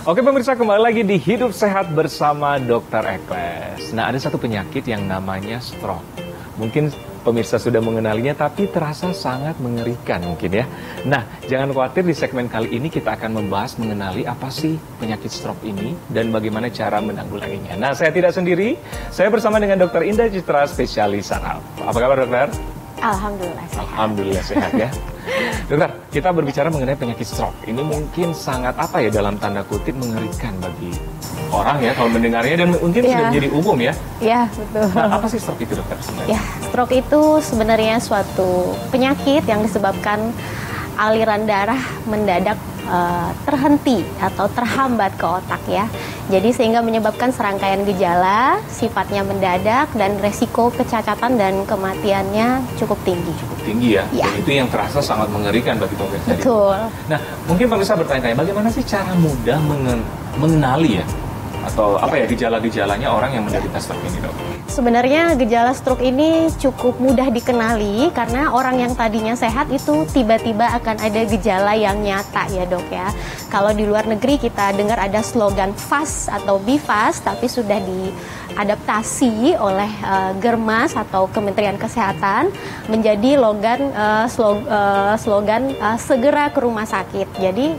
Oke pemirsa, kembali lagi di Hidup Sehat bersama Dr. Ekles. Nah, ada satu penyakit yang namanya stroke. Mungkin pemirsa sudah mengenalinya, tapi terasa sangat mengerikan mungkin ya. Nah, jangan khawatir, di segmen kali ini kita akan membahas mengenali apa sih penyakit stroke ini dan bagaimana cara menanggulanginya. Nah, saya tidak sendiri, saya bersama dengan Dr. Indah Citra, spesialis saraf. Apa kabar dokter? Alhamdulillah sehat. Alhamdulillah sehat ya. Dokter, kita berbicara mengenai penyakit stroke. Ini mungkin sangat apa ya, dalam tanda kutip mengerikan bagi orang ya kalau mendengarnya, dan mungkin sudah menjadi umum ya. Iya, betul. Nah, apa sih stroke itu dokter sebenarnya? Ya, stroke itu sebenarnya suatu penyakit yang disebabkan aliran darah mendadak terhenti atau terhambat ke otak ya. Jadi sehingga menyebabkan serangkaian gejala, sifatnya mendadak dan resiko kecacatan dan kematiannya cukup tinggi. Cukup tinggi ya. Ya. Dan itu yang terasa sangat mengerikan bagi pemirsa. Betul. Nah, mungkin pemirsa bertanya-tanya, bagaimana sih cara mudah mengenali ya, atau apa ya gejala-gejalanya orang yang menderita stroke ini, dok? Sebenarnya gejala stroke ini cukup mudah dikenali karena orang yang tadinya sehat itu tiba-tiba akan ada gejala yang nyata ya dok ya. Kalau di luar negeri kita dengar ada slogan FAST atau BIFAST, tapi sudah diadaptasi oleh Germas atau Kementerian Kesehatan menjadi slogan segera ke rumah sakit. Jadi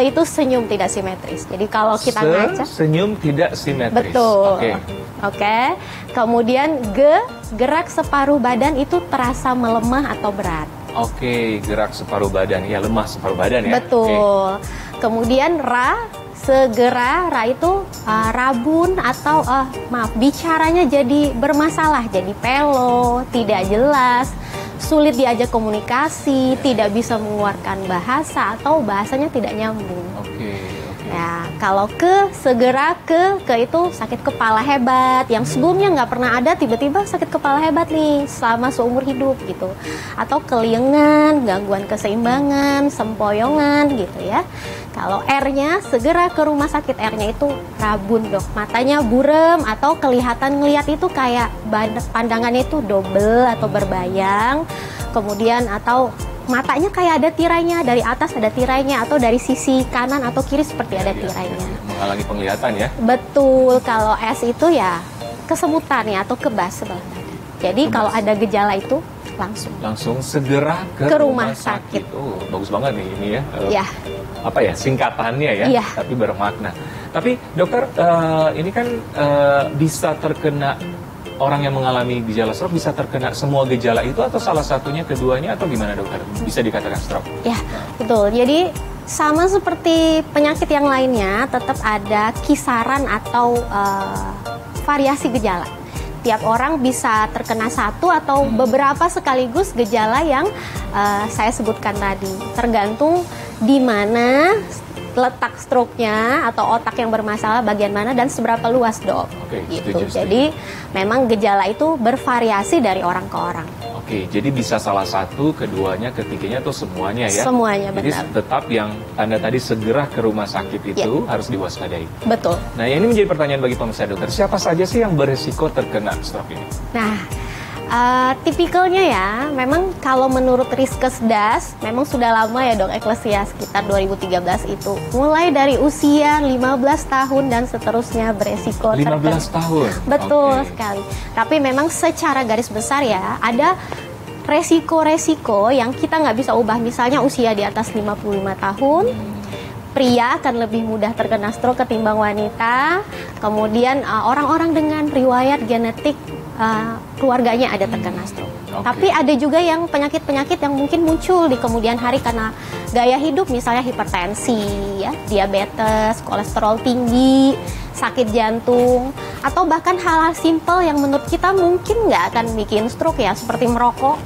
itu senyum tidak simetris. Jadi kalau kita ngaca, senyum tidak simetris. Betul. Oke. Kemudian gerak separuh badan itu terasa melemah atau berat. Oke, gerak separuh badan. Ya, lemah separuh badan ya. Betul. Kemudian segera itu rabun atau bicaranya jadi bermasalah, jadi pelo, tidak jelas, sulit diajak komunikasi, tidak bisa mengeluarkan bahasa atau bahasanya tidak nyambung. Oke. Ya, kalau segera ke itu sakit kepala hebat yang sebelumnya nggak pernah ada, tiba-tiba sakit kepala hebat nih selama seumur hidup gitu. Atau keliengan, gangguan keseimbangan, sempoyongan gitu ya. Kalau R-nya segera ke rumah sakit, R-nya itu rabun dok, matanya burem atau kelihatan ngelihat itu kayak pandangannya itu double atau berbayang. Kemudian atau matanya kayak ada tirainya, dari atas ada tirainya, atau dari sisi kanan atau kiri seperti ada tirainya. Menghalangi penglihatan ya? Betul, kalau S itu ya kesemutan ya, atau kebas sebelah badan. Jadi kalau ada gejala itu langsung segera ke rumah sakit. Oh, bagus banget nih ini ya. Ya. Apa ya, singkatannya ya, ya, tapi bermakna. Tapi dokter, ini kan bisa terkena, orang yang mengalami gejala stroke bisa terkena semua gejala itu atau salah satunya, keduanya, atau gimana dokter? Bisa dikatakan stroke? Ya, betul. Jadi sama seperti penyakit yang lainnya, tetap ada kisaran atau variasi gejala. Tiap orang bisa terkena satu atau beberapa sekaligus gejala yang saya sebutkan tadi. Tergantung di mana letak stroke-nya atau otak yang bermasalah bagian mana dan seberapa luas dok. Oke, gitu. Jadi memang gejala itu bervariasi dari orang ke orang. Oke, jadi bisa salah satu, keduanya, ketiganya, atau semuanya ya? Semuanya, benar. Jadi tetap yang Anda tadi segera ke rumah sakit itu harus diwaspadai. Betul. Nah, ini menjadi pertanyaan bagi pemirsa dokter. Siapa saja sih yang beresiko terkena stroke ini? Nah, tipikalnya ya, memang kalau menurut Riskesdas, memang sudah lama ya dok, Eklesia sekitar 2013 itu. Mulai dari usia 15 tahun dan seterusnya beresiko 15 tahun? Betul sekali. Tapi memang secara garis besar ya, ada resiko-resiko yang kita nggak bisa ubah. Misalnya usia di atas 55 tahun, pria akan lebih mudah terkena stroke ketimbang wanita. Kemudian orang-orang dengan riwayat genetik keluarganya ada terkena stroke. Tapi ada juga yang penyakit-penyakit yang mungkin muncul di kemudian hari karena gaya hidup, misalnya hipertensi, ya, diabetes, kolesterol tinggi, sakit jantung, atau bahkan hal-hal simpel yang menurut kita mungkin nggak akan bikin stroke ya, seperti merokok,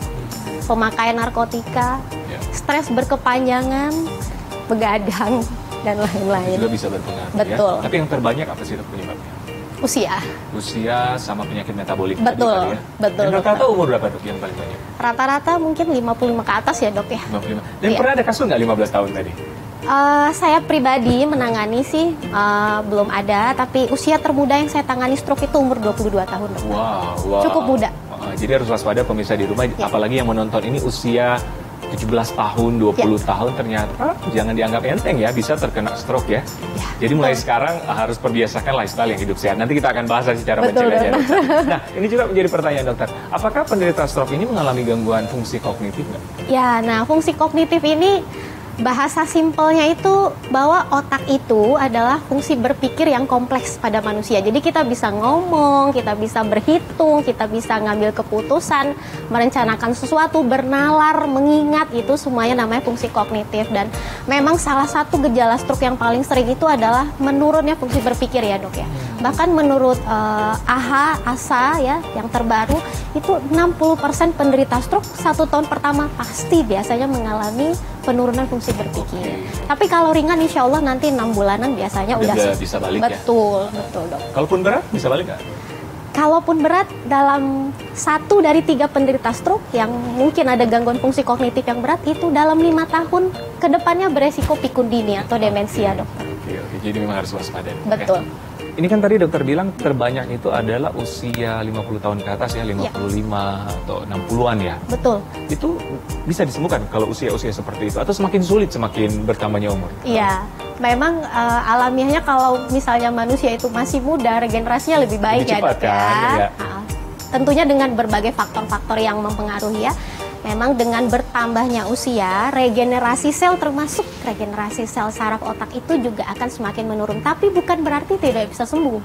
pemakaian narkotika, stres berkepanjangan, begadang, dan lain-lain. Juga bisa berpengaruh. Betul. Ya? Tapi yang terbanyak apa sih penyebabnya? Usia sama penyakit metabolik. Betul, tadi, ya? betul. Dan rata-rata umur berapa dok yang paling banyak? Rata-rata mungkin 55 ke atas ya dok ya. 55. Dan pernah ada kasus nggak 15 tahun tadi? Saya pribadi menangani sih belum ada, tapi usia termuda yang saya tangani stroke itu umur 22 tahun dok. Wow. Cukup muda. Jadi harus waspada pemirsa di rumah, apalagi yang menonton ini usia 17 tahun, 20 tahun ternyata jangan dianggap enteng ya, bisa terkena stroke ya. Jadi mulai sekarang harus perbiasakan lifestyle yang hidup sehat. Nanti kita akan bahas cara mencegahnya. Nah, ini juga menjadi pertanyaan dokter. Apakah penderita stroke ini mengalami gangguan fungsi kognitif nggak? Ya, nah fungsi kognitif ini bahasa simpelnya itu bahwa otak itu adalah fungsi berpikir yang kompleks pada manusia. Jadi kita bisa ngomong, kita bisa berhitung, kita bisa ngambil keputusan, merencanakan sesuatu, bernalar, mengingat, itu semuanya namanya fungsi kognitif. Dan memang salah satu gejala stroke yang paling sering itu adalah menurunnya fungsi berpikir ya dok ya. Bahkan menurut ASA ya yang terbaru itu 60% penderita stroke 1 tahun pertama pasti biasanya mengalami penurunan fungsi berpikir. Tapi kalau ringan insya Allah nanti 6 bulanan biasanya udah bisa balik betul, ya? Betul dok. Kalaupun berat bisa balik nggak? Kalaupun berat, dalam 1 dari 3 penderita stroke yang mungkin ada gangguan fungsi kognitif yang berat itu dalam 5 tahun ke depannya beresiko pikun dini atau demensia dokter. Oke. Jadi memang harus waspada. Betul. Ya. Ini kan tadi dokter bilang terbanyak itu adalah usia 50 tahun ke atas ya, 55 atau 60-an ya. Betul. Itu bisa disembuhkan kalau usia-usia seperti itu atau semakin sulit semakin bertambahnya umur? Iya, memang alamiahnya kalau misalnya manusia itu masih muda, regenerasinya lebih baik lebih cepat, ya dok ya. Tentunya dengan berbagai faktor-faktor yang mempengaruhi ya. Memang dengan bertambahnya usia, regenerasi sel termasuk regenerasi sel saraf otak itu juga akan semakin menurun. Tapi bukan berarti tidak bisa sembuh.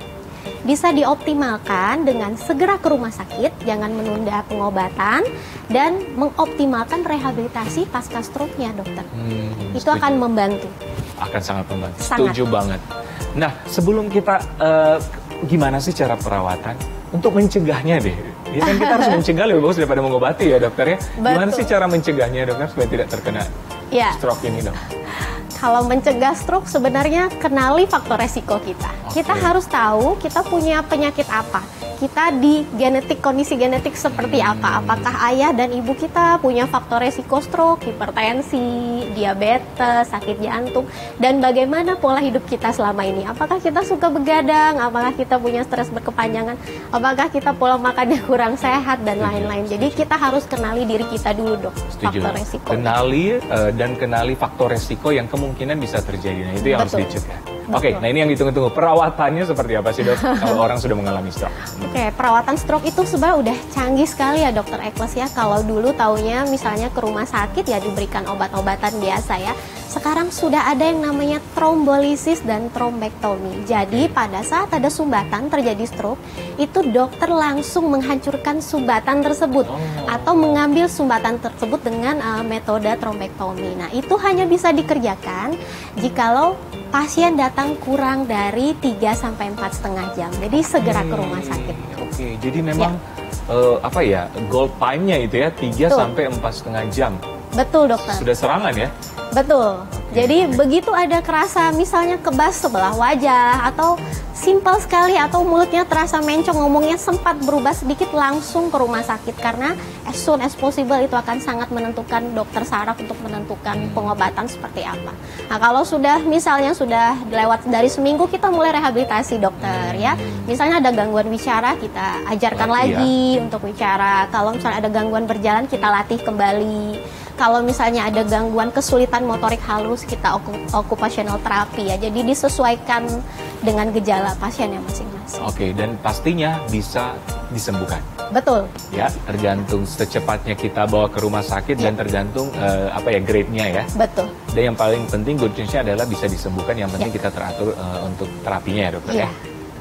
Bisa dioptimalkan dengan segera ke rumah sakit, jangan menunda pengobatan, dan mengoptimalkan rehabilitasi pasca stroke-nya dokter. Itu akan membantu. Akan sangat membantu. Setuju banget. Nah, sebelum kita, gimana sih cara perawatan? Untuk mencegahnya deh. Ya kan kita harus mencegah lebih bagus daripada mengobati ya dokter ya. Gimana sih cara mencegahnya dokter supaya tidak terkena stroke ini dok? Kalau mencegah stroke sebenarnya kenali faktor resiko kita. Kita harus tahu kita punya penyakit apa. Kita di kondisi genetik seperti apa. Apakah ayah dan ibu kita punya faktor resiko stroke, hipertensi, diabetes, sakit jantung. Dan bagaimana pola hidup kita selama ini. Apakah kita suka begadang, apakah kita punya stres berkepanjangan, apakah kita pola makannya kurang sehat, dan lain-lain. Jadi kita harus kenali diri kita dulu dok. Setuju. Faktor resiko. Kenali faktor resiko yang kemungkinan bisa terjadi. Nah itu yang harus dicegah. Oke, nah ini yang ditunggu-tunggu. Perawatannya seperti apa sih dok kalau orang sudah mengalami stroke? Oke, perawatan stroke itu sebenarnya udah canggih sekali ya dokter Ekles ya. Kalau dulu taunya misalnya ke rumah sakit ya diberikan obat-obatan biasa ya. Sekarang sudah ada yang namanya trombolisis dan trombektomi. Jadi pada saat ada sumbatan terjadi stroke, itu dokter langsung menghancurkan sumbatan tersebut atau mengambil sumbatan tersebut dengan metode trombektomi. Nah, itu hanya bisa dikerjakan jikalau pasien datang kurang dari 3-4,5 jam. Jadi segera ke rumah sakit. Oke, jadi memang goal time-nya itu ya 3-4,5 jam. Betul dokter. Sudah serangan ya? Betul. Jadi begitu ada kerasa misalnya kebas sebelah wajah atau simpel sekali atau mulutnya terasa mencong, ngomongnya sempat berubah sedikit, langsung ke rumah sakit karena as soon as possible itu akan sangat menentukan dokter saraf untuk menentukan pengobatan seperti apa. Nah kalau sudah misalnya sudah lewat dari seminggu kita mulai rehabilitasi dokter ya. Misalnya ada gangguan bicara kita ajarkan lagi untuk bicara. Kalau misalnya ada gangguan berjalan kita latih kembali. Kalau misalnya ada gangguan kesulitan motorik halus, kita occupational therapy ya. Jadi disesuaikan dengan gejala pasiennya masing-masing. Oke, dan pastinya bisa disembuhkan. Betul. Ya, tergantung secepatnya kita bawa ke rumah sakit dan tergantung grade-nya ya. Betul. Dan yang paling penting good news-nya adalah bisa disembuhkan. Yang penting kita teratur untuk terapinya ya dokter ya.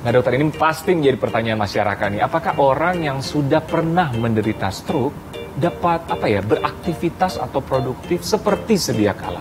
Nah dokter, ini pasti menjadi pertanyaan masyarakat nih. Apakah orang yang sudah pernah menderita stroke dapat beraktivitas atau produktif seperti sedia kala?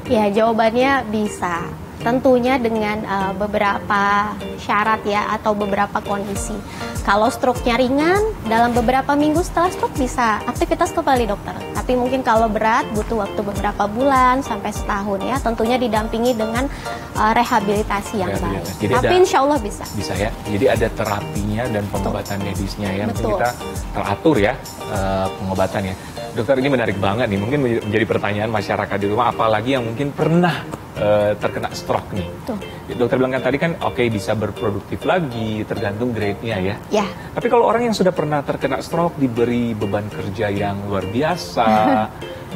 Ya, jawabannya bisa. Tentunya dengan beberapa syarat ya atau beberapa kondisi. Kalau stroke-nya ringan, dalam beberapa minggu setelah stroke bisa aktivitas kembali dokter. Tapi mungkin kalau berat butuh waktu beberapa bulan sampai setahun ya. Tentunya didampingi dengan rehabilitasi yang baik. Tapi insya Allah bisa. Bisa ya. Jadi ada terapinya dan pengobatan medisnya ya. Mungkin kita teratur ya pengobatannya. Dokter, ini menarik banget nih. Mungkin menjadi pertanyaan masyarakat di rumah, apalagi yang mungkin pernah terkena stroke nih. Dokter bilang kan tadi kan bisa berproduktif lagi, tergantung grade-nya ya. Ya. Tapi kalau orang yang sudah pernah terkena stroke diberi beban kerja yang luar biasa,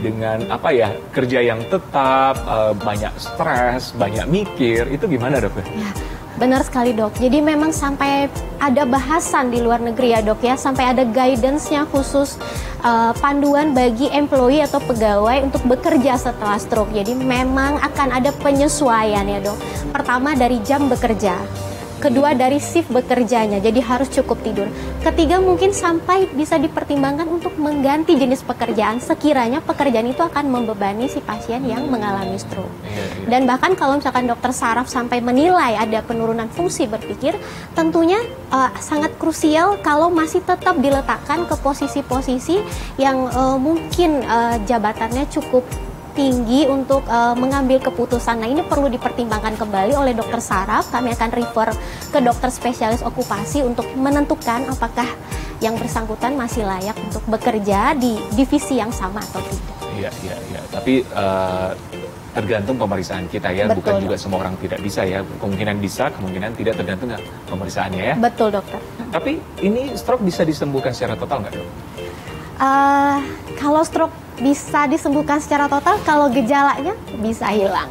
dengan apa ya, kerja yang tetap, banyak stres, banyak mikir, itu gimana dok? Ya, benar sekali dok. Jadi memang sampai ada bahasan di luar negeri ya dok ya, sampai ada guidance-nya khusus panduan bagi employee atau pegawai untuk bekerja setelah stroke. Jadi memang akan ada penyesuaian ya dok. Pertama dari jam bekerja. Kedua dari shift bekerjanya, jadi harus cukup tidur. Ketiga mungkin sampai bisa dipertimbangkan untuk mengganti jenis pekerjaan sekiranya pekerjaan itu akan membebani si pasien yang mengalami stroke. Dan bahkan kalau misalkan dokter saraf sampai menilai ada penurunan fungsi berpikir, tentunya sangat krusial kalau masih tetap diletakkan ke posisi-posisi yang mungkin jabatannya cukup tinggi untuk mengambil keputusan. Nah, ini perlu dipertimbangkan kembali oleh dokter saraf. Kami akan refer ke dokter spesialis okupasi untuk menentukan apakah yang bersangkutan masih layak untuk bekerja di divisi yang sama atau tidak. Iya. Tapi tergantung pemeriksaan kita ya. Betul, bukan juga semua orang tidak bisa ya. Kemungkinan bisa, kemungkinan tidak, tergantung pemeriksaannya ya. Betul dokter. Tapi ini stroke bisa disembuhkan secara total nggak dok? Kalau stroke bisa disembuhkan secara total kalau gejalanya bisa hilang.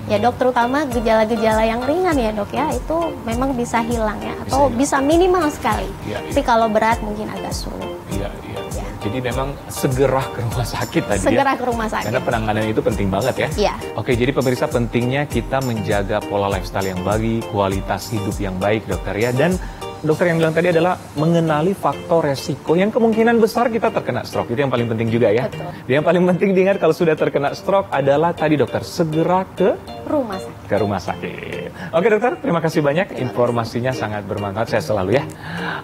Ya dok, terutama gejala-gejala yang ringan ya dok ya, itu memang bisa hilang ya, atau bisa minimal sekali. Tapi kalau berat mungkin agak sulit. Iya. Jadi memang segera ke rumah sakit tadi segera ke rumah sakit. Karena penanganan itu penting banget ya. Iya. Oke, jadi pemirsa, pentingnya kita menjaga pola lifestyle yang baik, kualitas hidup yang baik dokter ya. Dan dokter yang bilang tadi adalah mengenali faktor resiko yang kemungkinan besar kita terkena stroke. Itu yang paling penting juga ya. Betul. Yang paling penting diingat kalau sudah terkena stroke adalah tadi dokter, segera ke rumah sakit. Oke dokter, terima kasih banyak. Informasinya sangat bermanfaat. Saya selalu ya.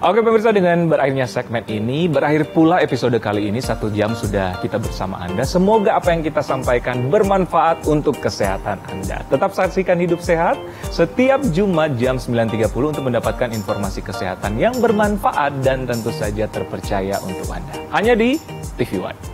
Oke pemirsa, dengan berakhirnya segmen ini, berakhir pula episode kali ini. 1 jam sudah kita bersama Anda. Semoga apa yang kita sampaikan bermanfaat untuk kesehatan Anda. Tetap saksikan Hidup Sehat setiap Jumat jam 9.30 untuk mendapatkan informasi kesehatan yang bermanfaat dan tentu saja terpercaya untuk Anda. Hanya di TV One.